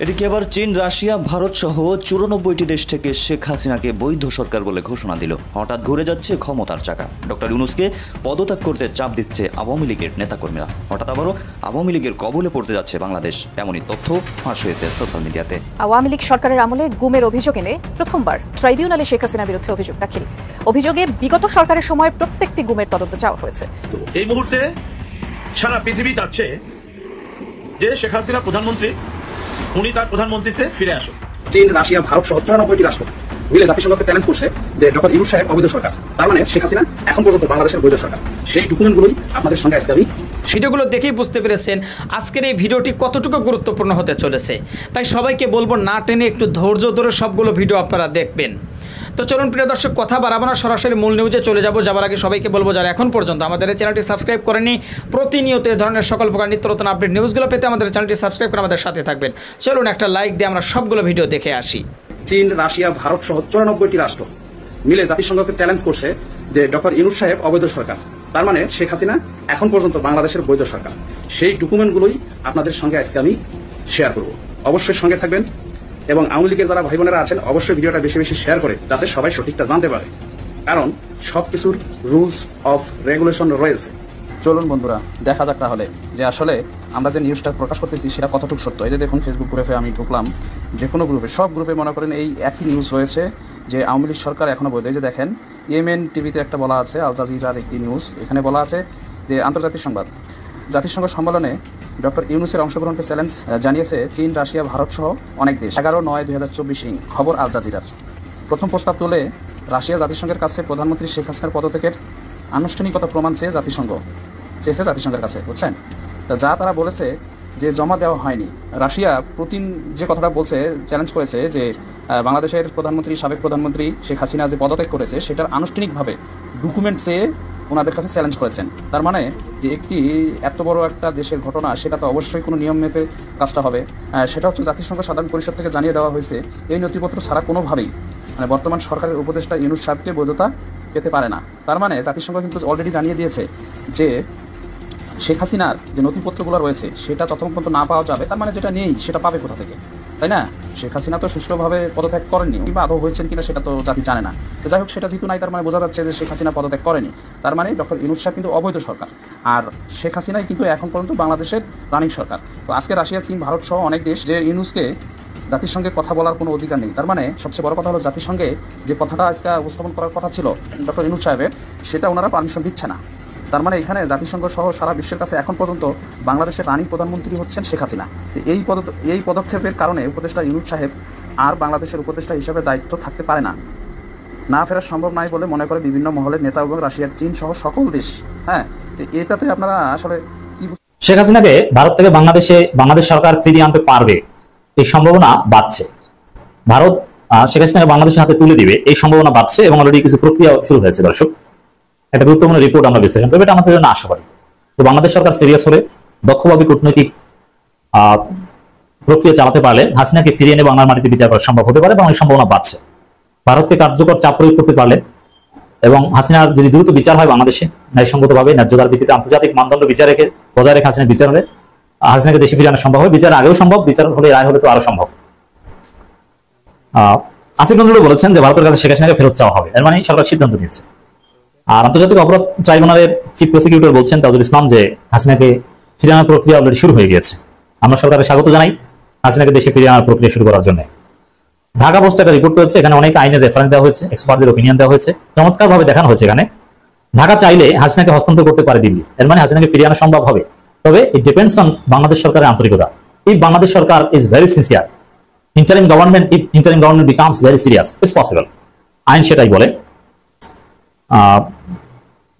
এদিকে আবার চীন, রাশিয়া, ভারত সহ 94টি দেশ থেকে শেখ হাসিনাকে বৈধ সরকার বলে ঘোষণা দিল। হঠাৎ ঘুরে যাচ্ছে ক্ষমতার চাকা। ডক্টর ইউনূসকে পদত্যাগ করতে চাপ দিচ্ছে আওয়ামী লীগের নেতাকর্মীরা। হঠাৎ আবারও আওয়ামী লীগের কবলে পড়তে যাচ্ছে বাংলাদেশ, এমনই তথ্য ফাঁস হয়েছে সোশ্যাল মিডিয়াতে। আওয়ামী লীগ সরকারের আমলে গুমের অভিযোগ এনে প্রথমবার ট্রাইব্যুনালে শেখ হাসিনার বিরুদ্ধে অভিযোগ দাখিল। অভিযোগে বিগত সরকারের সময় প্রত্যেকটি গুমের তদন্ত চাওয়া হয়েছে। এই মুহূর্তে সারা পৃথিবী চাচ্ছে যে শেখ হাসিনা প্রধানমন্ত্রী, উনি তার প্রধানমন্ত্রীতে ফিরে আসুন। চীন, রাশিয়া, ভারত সহ 94টি রাষ্ট্র মিলে জাতিসংঘকে চ্যালেঞ্জ করছে যে ডক্টর ইউনূস সাহেব অবৈধ সরকার। তার মানে শেখ হাসিনা এখন পর্যন্ত বাংলাদেশের বৈধ সরকার। সেই ডকুমেন্টগুলোই আপনাদের সঙ্গে আজকে আমি ভিডিওগুলো দেখেই বুঝতে পেরেছেন আজকের এই ভিডিওটি কতটুকু গুরুত্বপূর্ণ হতে চলেছে। তাই সবাইকে বলবো না টেনে একটু ধৈর্য ধরে সবগুলো ভিডিও আপনারা দেখবেন। তো চলুন প্রিয় দর্শক, কথা বাড়াবো না, সরাসরি মূল নিউজে চলে যাব। যাবার আগে সবাইকে বলবো যারা এখন পর্যন্ত আমাদের এই চ্যানেলটি সাবস্ক্রাইব করেনি, প্রতিনিয়ত এই ধরনের সকল প্রকার নিত্য নতুন আপডেট নিউজগুলো পেতে আমাদের চ্যানেলটি সাবস্ক্রাইব করে আমাদের সাথে থাকবেন। চলুন একটা লাইক দিয়ে আমরা সবগুলো ভিডিও দেখে আসি। চীন, রাশিয়া, ভারত সহ 94টি রাষ্ট্র মিলে জাতিসংঘকে চ্যালেঞ্জ করছে যে ডক্টর ইউনূস সাহেব অবৈধ সরকার। তার মানে শেখ হাসিনা এখন পর্যন্ত বাংলাদেশের বৈধ সরকার। সেই ডকুমেন্টগুলোই আপনাদের সঙ্গে আজকে আমি শেয়ার করব। অবশ্যই সঙ্গে থাকবেন এবং আওয়ামী লীগের যারা ভাই বোনেরা আছেন অবশ্যই ভিডিওটা বেশি বেশি শেয়ার করে যাতে সবাই সঠিকটা জানতে পারে, কারণ সবকিছুর রুলস অফ রেগুলেশন রয়েছে। চলুন বন্ধুরা, দেখা যাক তাহলে যে আসলে আমরা যে নিউজটা প্রকাশ করতেছি সেটা কতটুকু সত্য। এই যে দেখুন, ফেসবুক গ্রুপে আমি ঢুকলাম, যে কোনো গ্রুপে, সব গ্রুপে মনে করেন এই একই নিউজ হয়েছে যে আওয়ামী লীগ সরকার এখনো বৈধ। এই যে দেখেন, ইয়েমেন টিভিতে একটা বলা আছে, আল জাজিরার একটি নিউজ, এখানে বলা আছে যে আন্তর্জাতিক সংবাদ, জাতিসংঘ সম্মেলনে ডক্টর ইউনূসের অংশগ্রহণকে চ্যালেঞ্জ জানিয়েছে চীন, রাশিয়া, ভারত সহ অনেক দেশ। 11/9/2024 খবর আল জাজিরার। প্রথম প্রস্তাব তুলে রাশিয়া জাতিসংঘের কাছে প্রধানমন্ত্রী শেখ হাসিনার পদত্যাগের আনুষ্ঠানিকতা প্রমাণ চেয়েছে জাতিসংঘের কাছে, বুঝছেন? তা যা তারা বলেছে যে জমা দেওয়া হয়নি। রাশিয়া পুতিন যে কথাটা বলছে, চ্যালেঞ্জ করেছে যে বাংলাদেশের প্রধানমন্ত্রী, সাবেক প্রধানমন্ত্রী শেখ হাসিনা যে পদত্যাগ করেছে সেটার আনুষ্ঠানিকভাবে ডকুমেন্ট চেয়ে ওনাদের কাছে চ্যালেঞ্জ করেছেন। তার মানে যে একটি এত বড় একটা দেশের ঘটনা, সেটা তো অবশ্যই কোনো নিয়ম মেপে কাজটা হবে। সেটা হচ্ছে জাতিসংঘ সাধারণ পরিষদ থেকে জানিয়ে দেওয়া হয়েছে এই নথিপত্র ছাড়া কোনোভাবেই মানে বর্তমান সরকারের উপদেষ্টা ইউনূস সাহেবকে বৈধতা পেতে পারে না। তার মানে জাতিসংঘ কিন্তু অলরেডি জানিয়ে দিয়েছে যে শেখ হাসিনার যে নথিপত্রগুলো রয়েছে সেটা যতক্ষণ পর্যন্ত না পাওয়া যাবে, তার মানে যেটা নেই সেটা পাবে কোথা থেকে, তাই না? শেখ হাসিনা তো সুষ্ঠুভাবে পদত্যাগ করেননি, কিংবা আদৌ হয়েছেন কিনা সেটা তো জাতি জানে না। তো যাই হোক, সেটা যেহেতু নাই, তার মানে বোঝা যাচ্ছে যে শেখ হাসিনা পদত্যাগ করেনি। তার মানে ডক্টর ইউনূস সাহেব কিন্তু অবৈধ সরকার, আর শেখ হাসিনাই কিন্তু এখন পর্যন্ত বাংলাদেশের রানিং সরকার। তো আজকে রাশিয়া, চীন, ভারত সহ অনেক দেশ যে ইউনূসকে জাতিসংঘে কথা বলার কোনো অধিকার নেই। তার মানে সবচেয়ে বড় কথা হলো জাতিসংঘে যে কথাটা আজকে উপস্থাপন করার কথা ছিল ডক্টর ইউনূস সাহেবের, সেটা ওনারা পারমিশন দিচ্ছে না। তার মানে এখানে জাতিসংঘ সহ সারা বিশ্বের কাছে এখন পর্যন্ত বাংলাদেশের রানিং প্রধানমন্ত্রী হচ্ছেন শেখ হাসিনা। এই পদক্ষেপের কারণে উপদেষ্টা ইউনূস সাহেব আর বাংলাদেশের উপদেষ্টা হিসেবে দায়িত্ব থাকতে পারে না ফেরা সম্ভব নয় বলে মনে করে বিভিন্ন মহলের নেতা এবং রাশিয়ার, চীন সহ সকল দেশ। হ্যাঁ, এটাতে আপনারা আসলে কি, শেখ হাসিনাকে ভারত থেকে বাংলাদেশ সরকার ফিরিয়ে আনতে পারবে এই সম্ভাবনা বাড়ছে। ভারত শেখ হাসিনাকে বাংলাদেশের হাতে তুলে দিবে এই সম্ভাবনা বাড়ছে এবং অলরেডি কিছু প্রক্রিয়া শুরু হয়েছে। দর্শক, একটা গুরুত্বপূর্ণ রিপোর্ট আমরা বিশ্লেষণ করবো, এটা আমাদের জন্য আশা করি। তো বাংলাদেশ সরকার সিরিয়াস হলে, দক্ষভাবে কূটনৈতিক প্রক্রিয়া চালাতে পারলে হাসিনাকে ফিরিয়ে এনে বাংলার মাটিতে বিচার করা সম্ভব হতে পারে এবং এই সম্ভাবনা বাড়ছে। ভারতকে কার্যকর চাপ প্রয়োগ করতে পারলে এবং হাসিনার যদি দ্রুত বিচার হয় বাংলাদেশে ন্যায়সঙ্গতভাবে, ন্যায্যতার ভিত্তিতে, আন্তর্জাতিক মানদণ্ড বজায় রেখে হাসিনার বিচার হলে হাসিনাকে দেশে ফিরিয়ে আনা সম্ভব হবে। বিচার আগেও সম্ভব, বিচার হলে, রায় হলে তো আরো সম্ভব। আসিফ নজরুল বলেছেন যে ভারতের কাছে শেখ হাসিনাকে ফেরত চাওয়া হবে, এর মানে সরকার সিদ্ধান্ত নিয়েছে। আর আন্তর্জাতিক অপরাধ ট্রাইব্যুনালের চিফ প্রসিকিউটর বলছেন তাজুল ইসলাম যে হাসিনাকে ফিরিয়ে আনার প্রক্রিয়া অলরেডি শুরু হয়ে গিয়েছে। আমরা সরকারের স্বাগত জানাই হাসিনাকে দেশে ফিরিয়ে আনার প্রক্রিয়া শুরু করার জন্য। ঢাকা পোস্ট একটা রিপোর্ট করেছে, এখানে অনেক আইনের রেফারেন্স দেওয়া হয়েছে, এক্সপার্টদের ওপিনিয়ন দেওয়া হয়েছে, চমৎকার ভাবে দেখানো হয়েছে। এখানে ঢাকা চাইলে হাসিনাকে হস্তান্তর করতে পারে দিল্লি, এর মানে হাসিনাকে ফিরিয়ে আনা সম্ভব হবে। তবে ইট ডিপেন্ডস অন বাংলাদেশ সরকারের আন্তরিকতা। If Bangladesh Sarkar is very sincere, interim government becomes very serious, it's possible. আইন সেটাই বলে।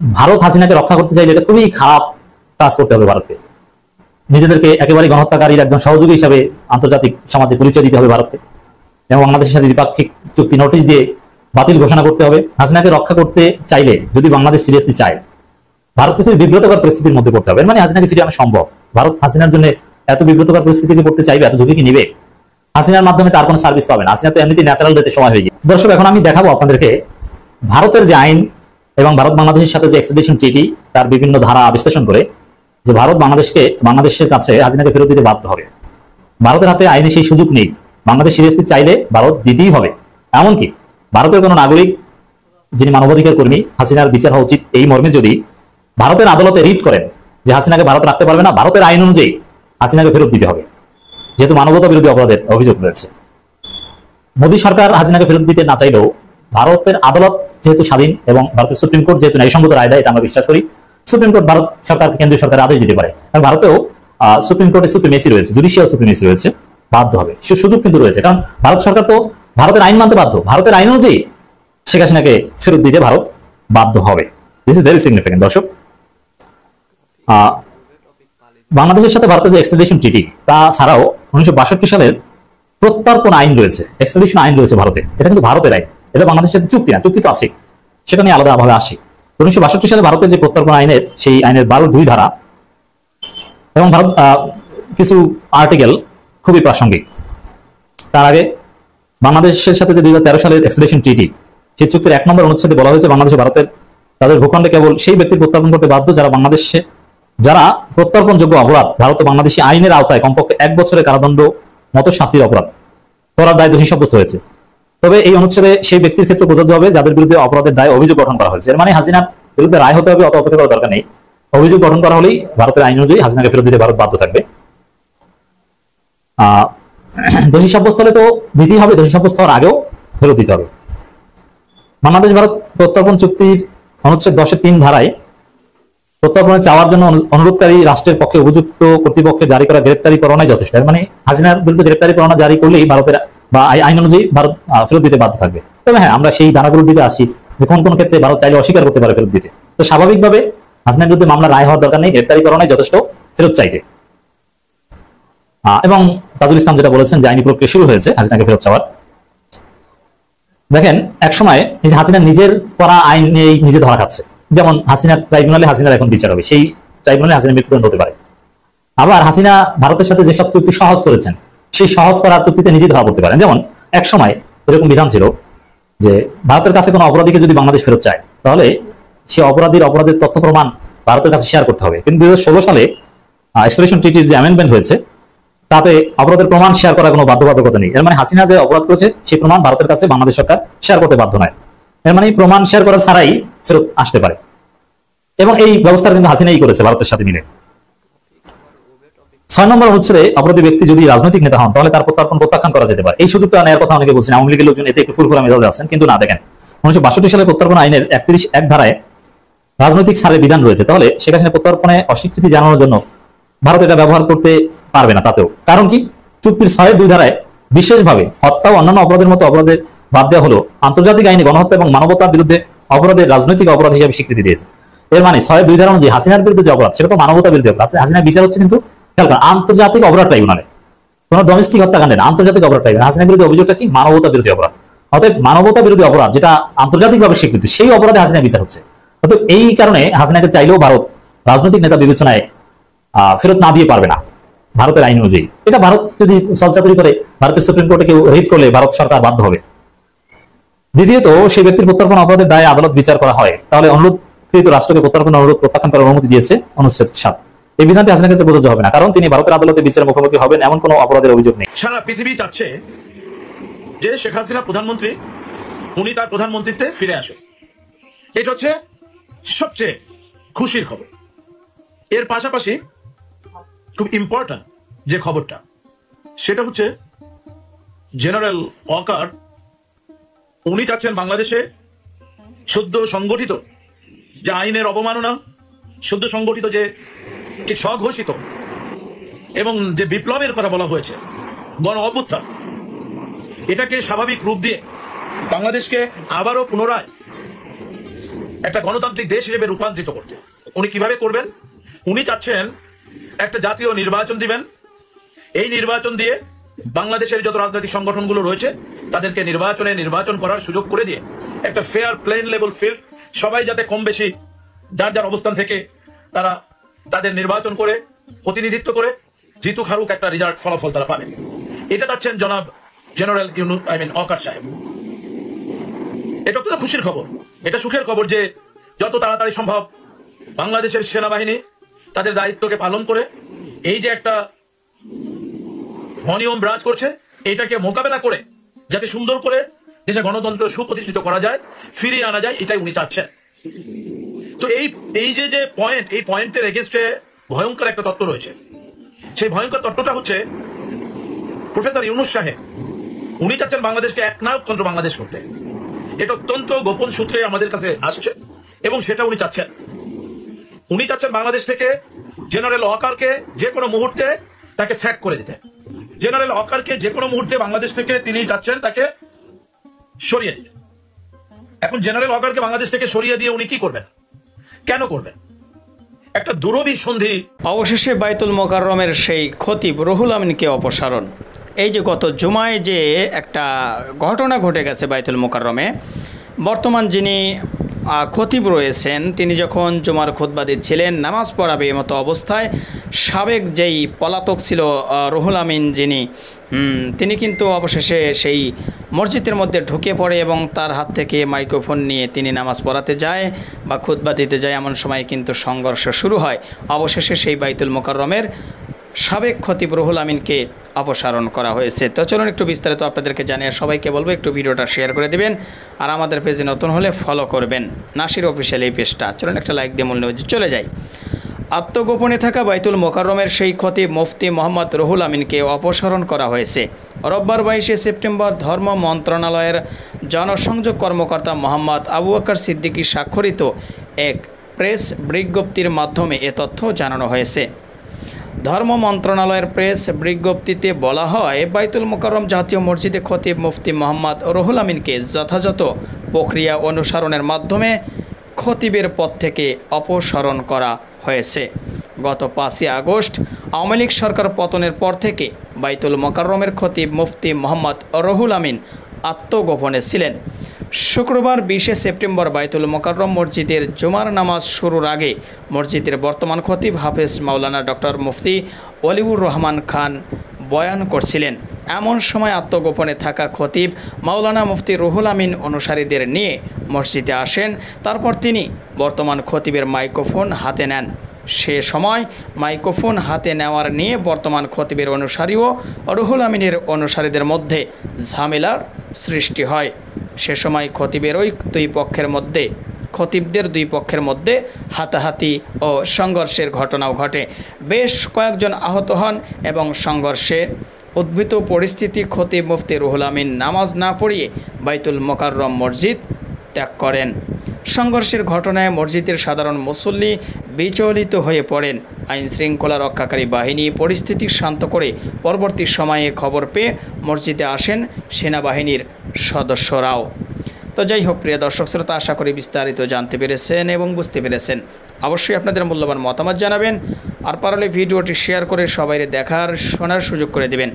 ভারত হাসিনাকে রক্ষা করতে চাইলে এটা খুবই খারাপ কাজ করতে হবে ভারতকে। নিজেদেরকে একেবারে গণহত্যাকারীর একজন সহযোগী হিসাবে আন্তর্জাতিক সমাজে পরিচয় দিতে হবে ভারতকে, এবং বাংলাদেশের সাথে দ্বিপাক্ষিক চুক্তি নোটিশ দিয়ে বাতিল ঘোষণা করতে হবে। হাসিনাকে রক্ষা করতে চাইলে, যদি বাংলাদেশ সিরিয়াসলি চায়, ভারতকে খুবই বিব্রতকর পরিস্থিতির মধ্যে পড়তে হবে। মানে হাসিনাকে ফিরিয়ে আনা সম্ভব। ভারত হাসিনার জন্য এত বিব্রতকর পরিস্থিতিকে পড়তে চাইবে, এত ঝুঁকি কি নিবে? হাসিনার মাধ্যমে তার কোনো সার্ভিস পাবে না। হাসিনা তো এমনিতেই ন্যাচারাল ডেথের সময় হয়ে গিয়ে। দর্শক, এখন আমি দেখাবো আপনাদেরকে ভারতের যে আইন এবং ভারত বাংলাদেশের সাথে যে এক্সট্রাডিশন ট্রিটি, তার বিভিন্ন ধারা বিশ্লেষণ করে যে ভারত বাংলাদেশের কাছে হাসিনাকে ফেরত দিতে বাধ্য হবে। ভারতের হাতে আইনে সেই সুযোগ নেই। বাংলাদেশ সিরিয়াসলি চাইলে ভারত দিতেই হবে। এমনকি ভারতের কোনো নাগরিক যিনি মানবাধিকার কর্মী হাসিনার বিচার হওয়া উচিত এই মর্মে যদি ভারতের আদালতে রিট করেন যে হাসিনাকে ভারত রাখতে পারবে না, ভারতের আইন অনুযায়ী হাসিনাকে ফেরত দিতে হবে, যেহেতু মানবতা বিরোধী অপরাধের অভিযোগ রয়েছে। মোদী সরকার হাসিনাকে ফেরত দিতে না চাইলেও ভারতের আদালত যেহেতু স্বাধীন এবং ভারতের সুপ্রিম কোর্ট যেহেতু ন্যায়সঙ্গত রায় দেয়, এটা আমরা বিশ্বাস করি। সুপ্রিম কোর্ট ভারত সরকারকে কেন্দ্রীয় সরকার আদেশ দিতে পারে, কারণ ভারতেও সুপ্রিম কোর্টে সুপ্রিমেসি রয়েছে, জুডিশিয়াল সুপ্রিমেসি রয়েছে, বাধ্য হবে, সুযোগ কিন্তু রয়েছে। কারণ ভারত সরকার তো ভারতের আইন মানতে বাধ্য, ভারতের আইন অনুযায়ী শেখ হাসিনাকে ফেরত দিতে ভারত বাধ্য হবে। This is very significant. দর্শক, বাংলাদেশের সাথে ভারতের যে এক্সট্রাডিশন ট্রিটি তা ছাড়াও 1962 সালের প্রত্যর্পণ আইন রয়েছে, এক্সট্রাডিশন আইন রয়েছে ভারতে। এটা কিন্তু ভারতের আইন, এটা বাংলাদেশের সাথে চুক্তি না, চুক্তি তো আছে, সেটা নিয়ে আলাদাভাবে আসি। 1962 সালে ভারতের যে প্রত্যর্পণ আইনের সেই আইনের 12(2) ধারা এবং ভারত কিছু আর্টিকেল খুবই প্রাসঙ্গিক। তার আগে বাংলাদেশের সাথে যে 2013 সালের এক্সট্রাডিশন ট্রিটি, সেই চুক্তির 1 নম্বর অনুচ্ছেদে বলা হয়েছে বাংলাদেশ ভারতের তাদের ভূখণ্ডে কেবল সেই ব্যক্তির প্রত্যর্পণ করতে বাধ্য যারা প্রত্যর্পণযোগ্য অপরাধ ভারত ও বাংলাদেশী আইনের আওতায় কমপক্ষে 1 বছরের কারাদণ্ড মতো শাস্তির অপরাধ করার দায় দোষী সাব্যস্ত হয়েছে। তবে এই অনুচ্ছেদে সেই ব্যক্তির ক্ষেত্রে প্রযোজ্য হবে যাদের বিরুদ্ধে অপরাধের দায় অভিযোগ গঠন করা হয়েছে। এর মানে হাসিনার বিরুদ্ধে রায় হতে হবে, অত অপেক্ষা করার দরকার নেই। অভিযোগ গঠন করা হলেই ভারতের আইন অনুযায়ী হাসিনাকে ফেরত দিতে ভারত বাধ্য থাকবে। দোষী সাব্যস্ত হলে তো দিতেই হবে, দোষী সাব্যস্ত হওয়ার আগেও ফেরত দিতে হবে। বাংলাদেশ ভারত প্রত্যর্পণ চুক্তির অনুচ্ছেদ 10(3) ধারায় প্রত্যর্পণে চাওয়ার জন্য অনুরোধকারী রাষ্ট্রের পক্ষে উপযুক্ত কর্তৃপক্ষে জারি করা গ্রেপ্তারি পরোয়ানাই যথেষ্ট। এর মানে হাসিনার বিরুদ্ধে গ্রেপ্তারি পরোয়ানা জারি করলেই ভারতের বা আইন অনুযায়ী ভারত ফেরত দিতে বাধ্য থাকবে। তবে হ্যাঁ, আমরা সেই ধারাগুলোর দিকে আসি যে কোন কোন ক্ষেত্রে ভারত চাইলে অস্বীকার করতে পারে ফেরত দিতে। তো স্বাভাবিকভাবে হাসিনার বিরুদ্ধে মামলা রায় হওয়ার দরকার নেই, গ্রেপ্তারি পরোয়ানাই যথেষ্ট ফেরত চাইতে। এবং তাজুল ইসলাম যেটা বলেছেন যে আইনি প্রক্রিয়া শুরু হয়েছে হাসিনাকে ফেরত চাওয়ার। দেখেন, একসময় এই যে হাসিনা নিজের করা আইন নিয়েই নিজে ধরা খাচ্ছে। যেমন হাসিনার ট্রাইব্যুনালে হাসিনার এখন বিচার হবে, সেই ট্রাইব্যুনালে হাসিনার মৃত্যুদণ্ড হতে পারে। আবার হাসিনা ভারতের সাথে যেসব চুক্তি সহজ করেছেন সেই সহজ করার চুক্তিতে নিজে ধরা পড়তে পারেন। যেমন এক সময় এরকম বিধান ছিল যে ভারতের কাছে কোনো অপরাধীকে যদি বাংলাদেশ ফেরত চায় তাহলে সে অপরাধের তথ্য প্রমাণ ভারতের কাছে শেয়ার করতে হবে। কিন্তু 2016 সালে এক্সট্রাডিশন ট্রিটির যে অ্যামেন্ডমেন্ট হয়েছে তাতে অপরাধের প্রমাণ শেয়ার করার কোনো বাধ্যবাধকতা নেই। এর মানে হাসিনা যে অপরাধ করেছে সেই প্রমাণ ভারতের কাছে বাংলাদেশ সরকার শেয়ার করতে বাধ্য নয়। এর মানে প্রমাণ শেয়ার করা ছাড়াই ফেরত আসতে পারে। এবং এই ব্যবস্থা কিন্তু হাসিনাই করেছে ভারতের সাথে মিলে। 6 নম্বর অনুচ্ছেদে অপরাধী ব্যক্তি যদি রাজনৈতিক নেতা হন তাহলে তার প্রত্যর্পণ প্রত্যাখ্যান করা যেতে পারে। এই সুযোগটা নেওয়ার কথা অনেকে বলছেন, আওয়ামী লীগের লোকজন এতে একটু ফুরফুরা মেজাজে আছেন, কিন্তু না, দেখেন 1962 সালের প্রত্যর্পণ আইনের 31(1) ধারায় রাজনৈতিক ছাড়ের বিধান রয়েছে। তাহলে শেখ হাসিনা প্রত্যর্পণে অস্বীকৃতি জানানোর জন্য ভারত এটা ব্যবহার করতে পারবে না। তাতেও কারণ কি, চুক্তির 6(2) ধারায় বিশেষভাবে হত্যা ও অন্যান্য অপরাধের মতো অপরাধের বাদ দেওয়া হলো আন্তর্জাতিক আইনে গণহত্যা এবং মানবতার বিরুদ্ধে অপরাধের রাজনৈতিক অপরাধ হিসেবে স্বীকৃতি দিয়েছে। এর মানে 6(2) ধারা অনুযায়ী হাসিনার বিরুদ্ধে যে অপরাধ সেটা তো মানবতা বিরুদ্ধে অপরাধ। হাসিনার বিচার হচ্ছে কিন্তু খেয়াল করেন আন্তর্জাতিক অপরাধ ট্রাইব্যুনালে, কোন ডোমেস্টিক হত্যাকাণ্ডে না, আন্তর্জাতিক অপরাধ ট্রাইব্যুনাল। হাসিনার বিরুদ্ধে অভিযোগটা কি, মানবতা বিরোধী অপরাধ। অতএব মানবতা বিরোধী অপরাধ যেটা আন্তর্জাতিকভাবে স্বীকৃতি, সেই অপরাধে হাসিনার বিচার হচ্ছে। অতএব এই কারণে হাসিনাকে চাইলেও ভারত রাজনৈতিক নেতা বিবেচনায় ফেরত না দিয়ে পারবে না ভারতের আইন অনুযায়ী। এটা ভারত যদি সলচাতুরি করে ভারতের সুপ্রিম কোর্টে কেউ রিট করলে ভারত সরকার বাধ্য হবে। দ্বিতীয়ত, সেই ব্যক্তির প্রত্যর্পণ অপরাধের দায়ে আদালত বিচার করা হয় তাহলে অনুরোধকৃত রাষ্ট্রকে প্রত্যর্পণ অনুরোধ প্রত্যাখ্যান করার অনুমতি দিয়েছে অনুচ্ছেদ 7। এই বিধানটি হাসিনার ক্ষেত্রে প্রযোজ্য হবে না, কারণ তিনি ভারতের আদালতে বিচারের মুখোমুখি হবেন এমন কোনো অপরাধের অভিযোগ নেই। সারা পৃথিবী চাচ্ছে যে শেখ হাসিনা প্রধানমন্ত্রী, উনি তার প্রধানমন্ত্রীতে ফিরে আসে। এটা হচ্ছে সবচেয়ে খুশির খবর। এর পাশাপাশি খুব ইম্পর্টেন্ট যে খবরটা সেটা হচ্ছে জেনারেল ওয়াকার, উনি চাচ্ছেন বাংলাদেশে সদ্য সংগঠিত যে আইনের অবমাননা, সদ্য সংগঠিত যে স্বঘোষিত এবং যে বিপ্লবের কথা বলা হয়েছে, গণ অভ্যুত্থান, এটাকে স্বাভাবিক রূপ দিয়ে বাংলাদেশকে আবারও পুনরায় একটা গণতান্ত্রিক দেশ হিসেবে রূপান্তরিত করতে। উনি কিভাবে করবেন? উনি চাচ্ছেন একটা জাতীয় নির্বাচন দিবেন। এই নির্বাচন দিয়ে বাংলাদেশের যত রাজনৈতিক সংগঠনগুলো রয়েছে তাদেরকে নির্বাচন করার সুযোগ করে দিয়ে একটা ফেয়ার প্লেন লেভেল ফিল্ড, সবাই যাতে কম বেশি যার যার অবস্থান থেকে তারা তাদের নির্বাচন করে প্রতিনিধিত্ব করে জিতু খারুক একটা রেজাল্ট ফলাফল তারা পাবে। এটা চাচ্ছেন জনাব জেনারেল ওয়াকার সাহেব। এটা তো খুশির খবর, এটা সুখের খবর যে যত তাড়াতাড়ি সম্ভব বাংলাদেশের সেনাবাহিনী তাদের দায়িত্বকে পালন করে এই যে একটা অনিয়ম বিরাজ করছে, এটাকে মোকাবেলা করে যাতে সুন্দর করে দেশে গণতন্ত্র সুপ্রতিষ্ঠিত করা যায়, ফিরিয়ে আনা যায়, এটাই উনি চাচ্ছেন। তো এই যে পয়েন্ট, এই পয়েন্টের এগেইনস্টে ভয়ঙ্কর একটা তত্ত্ব রয়েছে। সেই ভয়ঙ্কর তত্ত্বটা হচ্ছে প্রফেসর ইউনূস সাহেব, উনি চাচ্ছেন বাংলাদেশকে একনায়কতন্ত্র বাংলাদেশ করতে। এটা অত্যন্ত গোপন সূত্রে আমাদের কাছে আসছে এবং সেটা উনি চাচ্ছেন। উনি চাচ্ছেন বাংলাদেশ থেকে জেনারেল ওয়াকারকে যে কোনো মুহূর্তে তাকে স্যাক করে দিতে। জেনারেল ওয়াকারকে যে কোনো মুহূর্তে বাংলাদেশ থেকে তিনি চাচ্ছেন তাকে সরিয়ে দিতে। এখন জেনারেল ওয়াকারকে বাংলাদেশ থেকে সরিয়ে দিয়ে উনি কি করবেন, কেন করবেন? একটা দুরভিসন্ধি। অবশেষে বাইতুল মোকাররমের সেই খতিব রুহুল আমিনকে অপসারণ। এই যে গত জুমায় যে একটা ঘটনা ঘটে গেছে বাইতুল মোকাররমে, বর্তমান যিনি খতিব রয়েছেন তিনি যখন জুমার খুতবা দিচ্ছিলেন, নামাজ পড়াবে মতো অবস্থায় সাবেক যেই পলাতক ছিল রুহুল আমিন তিনি কিন্তু অবশেষে সেই মসজিদের মধ্যে ঢুকে পড়ে এবং তার হাত থেকে মাইক্রোফোন নিয়ে তিনি নামাজ পড়াতে যায় বা খুতবা দিতে যায়। এমন সময় কিন্তু সংঘর্ষ শুরু হয়। অবশেষে সেই বাইতুল মোকাররমের সাবেক খতিব রুহুল আমিনকে অপসারণ করা হয়েছে। তো চলুন একটু বিস্তারিত আপনাদেরকে জানিয়ে সবাইকে বলবো একটু ভিডিওটা শেয়ার করে দিবেন, আর আমাদের পেজে নতুন হলে ফলো করবেন নাসির অফিসিয়াল এই পেজটা। চলুন একটা লাইক দিয়ে মূল নিউজে চলে যাই। আত্মগোপনে থাকা বাইতুল মোকাররমের সেই খতিব মুফতি মোহাম্মদ রুহুল আমিনকে অপসারণ করা হয়েছে। রোববার 22 সেপ্টেম্বর ধর্ম মন্ত্রণালয়ের জনসংযোগ কর্মকর্তা মোহাম্মদ আবু বকর সিদ্দিকী স্বাক্ষরিত এক প্রেস বিজ্ঞপ্তির মাধ্যমে এ তথ্য জানানো হয়েছে। ধর্ম মন্ত্রণালয়ের প্রেস বিজ্ঞপ্তিতে বলা হয়, বাইতুল মোকাররম জাতীয় মসজিদে খতিব মুফতি মোহাম্মদ রুহুল আমিনকে যথাযথ প্রক্রিয়া অনুসরণের মাধ্যমে খতিবের পদ থেকে অপসারণ করা হয়েছে। গত 5 আগস্ট আওয়ামী লীগ সরকার পতনের পর থেকে বাইতুল মোকাররমের খতিব মুফতি মোহাম্মদ রুহুল আমিন আত্মগোপনে ছিলেন। শুক্রবার 20 সেপ্টেম্বর বাইতুল মোকাররম মসজিদের জুমার নামাজ শুরুর আগে মসজিদের বর্তমান খতিব হাফেজ মাওলানা ডক্টর মুফতি ওলিউর রহমান খান বয়ান করছিলেন। এমন সময় আত্মগোপনে থাকা খতিব মাওলানা মুফতি রুহুল আমিন অনুসারীদের নিয়ে মসজিদে আসেন। তারপর তিনি বর্তমান খতিবের মাইক্রোফোন হাতে নেন। সে সময় মাইক্রোফোন হাতে নেওয়ার নিয়ে বর্তমান খতিবের অনুসারী ও রুহুল আমিনের অনুসারীদের মধ্যে ঝামেলার সৃষ্টি হয়। সে সময় খতিবদের দুই পক্ষের মধ্যে হাতাহাতি ও সংঘর্ষের ঘটনাও ঘটে। বেশ কয়েকজন আহত হন এবং সংঘর্ষে উদ্ভূত পরিস্থিতি খতিব মুফতি রুহুল আমিন নামাজ না পড়িয়ে বাইতুল মোকাররম মসজিদ ত্যাগ করেন। সংঘর্ষের ঘটনায় মসজিদের সাধারণ মুসল্লি বিচলিত হয়ে পড়েন। আইন শৃঙ্খলা রক্ষাকারী বাহিনী পরিস্থিতি শান্ত করে পরবর্তী সময়ে খবর পেয়ে মসজিদে আসেন সেনাবাহিনীর সদস্যরাও। তো যাই হোক প্রিয় দর্শক শ্রোতা, আশা করি বিস্তারিত জানতে পেরেছেন এবং বুঝতে পেরেছেন। অবশ্যই আপনাদের মূল্যবান মতামত জানাবেন, আর পারলে ভিডিওটি শেয়ার করে সবাই দেখার শোনার সুযোগ করে দেবেন।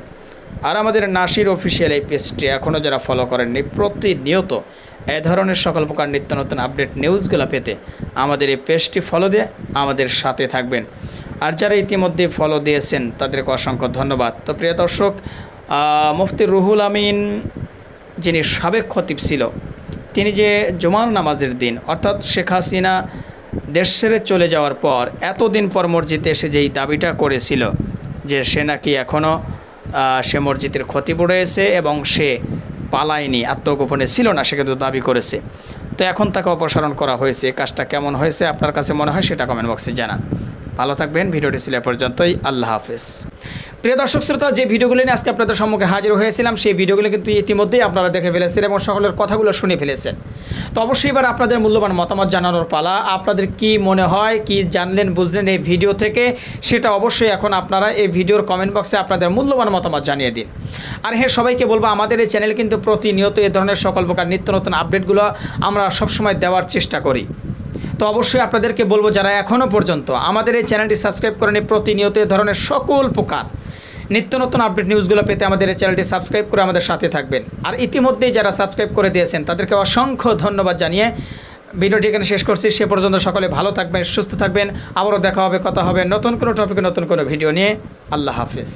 আর আমাদের নাসির অফিসিয়াল এই পেজটি এখনও যারা ফলো করেননি, প্রতিনিয়ত এ ধরনের সকল প্রকার নিত্য নতুন আপডেট নিউজগুলো পেতে আমাদের এই পেজটি ফলো দিয়ে আমাদের সাথে থাকবেন। আর যারা ইতিমধ্যে ফলো দিয়েছেন তাদেরকে অসংখ্য ধন্যবাদ। তো প্রিয় দর্শক, মুফতি রুহুল আমিন যিনি সাবেক খতিব ছিল, তিনি যে জুমার নামাজের দিন অর্থাৎ শেখ হাসিনা দেশ ছেড়ে চলে যাওয়ার পর এতদিন পর মসজিদে এসে যেই দাবিটা করেছিল যে সে নাকি এখনও সে মসজিদের খতিব রয়েছে এবং সে পালায়নি, আত্মগোপনে ছিল না, সে কিন্তু দাবি করেছে। তো এখন তাকে অপসারণ করা হয়েছে। কাজটা কেমন হয়েছে আপনার কাছে মনে হয় সেটা কমেন্ট বক্সে জানান। ভালো থাকবেন। ভিডিওটি ছিল এ পর্যন্তই। আল্লাহ হাফেজ। প্রিয় দর্শক শ্রোতা, যে ভিডিওগুলো নিয়ে আজকে আপনাদের সম্মুখে হাজির হয়েছিলাম সেই ভিডিওগুলো কিন্তু ইতিমধ্যেই আপনারা দেখে ফেলেছেন এবং সকলের কথাগুলো শুনে ফেলেছেন। তো অবশ্যই এবার আপনাদের মূল্যবান মতামত জানানোর পালা। আপনাদের কি মনে হয়, কি জানলেন বুঝলেন এই ভিডিও থেকে, সেটা অবশ্যই এখন আপনারা এই ভিডিওর কমেন্ট বক্সে আপনাদের মূল্যবান মতামত জানিয়ে দিন। আর হ্যাঁ, সবাইকে বলবো আমাদের এই চ্যানেল কিন্তু প্রতিনিয়ত এই ধরনের সকল প্রকার নিত্য নতুন আপডেটগুলো আমরা সবসময় দেওয়ার চেষ্টা করি। তো অবশ্যই আপনাদেরকে বলবো যারা এখনও পর্যন্ত আমাদের এই চ্যানেলটি সাবস্ক্রাইব করেনি, প্রতিনিয়ত এই ধরনের সকল প্রকার নিত্য নতুন আপডেট নিউজগুলো পেতে আমাদের এই চ্যানেলটি সাবস্ক্রাইব করে আমাদের সাথে থাকবেন। আর ইতিমধ্যেই যারা সাবস্ক্রাইব করে দিয়েছেন তাদেরকে অসংখ্য ধন্যবাদ জানিয়ে ভিডিওটি এখানে শেষ করছি। সে পর্যন্ত সকলে ভালো থাকবেন, সুস্থ থাকবেন। আবারও দেখা হবে, কথা হবে নতুন কোনো টপিকে, নতুন কোনো ভিডিও নিয়ে। আল্লাহ হাফেজ।